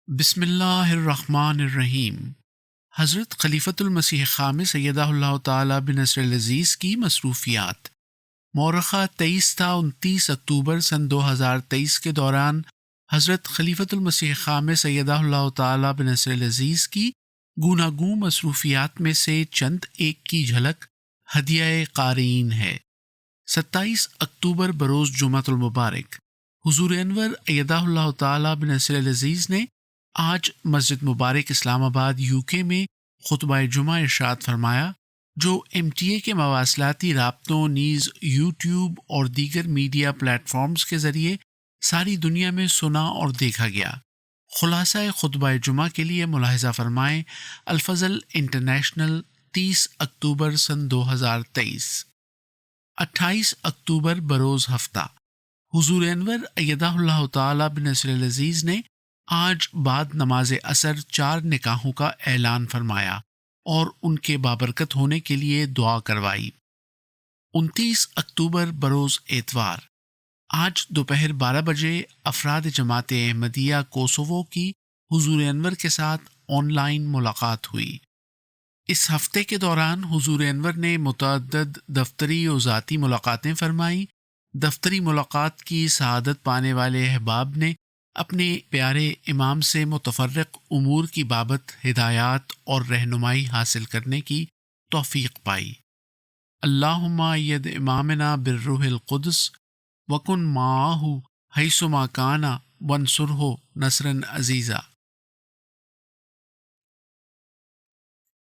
بسم اللہ الرحمن الرحیم۔ حضرت خلیفۃ المسیح خامس سیدہ اللہ تعالیٰ بنصر العزیز کی مصروفیات۔ مورخہ 23 تا 29 اکتوبر سن 2023 کے دوران حضرت خلیفۃ المسیح خامس سیدہ اللہ تعالیٰ بنصر العزیز کی گوناگوں مصروفیات میں سے چند ایک کی جھلک ہدیہ قارئین ہے۔ 27 اکتوبر بروز جمعۃ المبارک، حضور انور ایدہ اللہ تعالیٰ بنصر العزیز نے آج مسجد مبارک اسلام آباد UK میں خطبہ جمعہ ارشاد فرمایا، جو MTA کے مواصلاتی رابطوں نیز YouTube اور دیگر میڈیا پلیٹ فارمز کے ذریعے ساری دنیا میں سنا اور دیکھا گیا۔ خلاصہ خطبہ جمعہ کے لیے ملاحظہ فرمائیں الفضل انٹرنیشنل، 30 اکتوبر سن 2023۔ 28 اکتوبر بروز ہفتہ، حضور انور ایدہ اللہ تعالیٰ بنصر العزیز نے آج بعد نماز عصر 4 نکاحوں کا اعلان فرمایا اور ان کے بابرکت ہونے کے لیے دعا کروائی۔ 29 اکتوبر بروز اتوار، آج دوپہر 12 بجے افراد جماعت احمدیہ کوسوو کی حضور انور کے ساتھ آن لائن ملاقات ہوئی۔ اس ہفتے کے دوران حضور انور نے متعدد دفتری و ذاتی ملاقاتیں فرمائیں۔ دفتری ملاقات کی سعادت پانے والے احباب نے اپنے پیارے امام سے متفرق امور کی بابت ہدایات اور رہنمائی حاصل کرنے کی توفیق پائی۔ اللہم اید امامنا بالروح القدس وکن معاہ حیثما کان وانصرہ نصرا عزیزا۔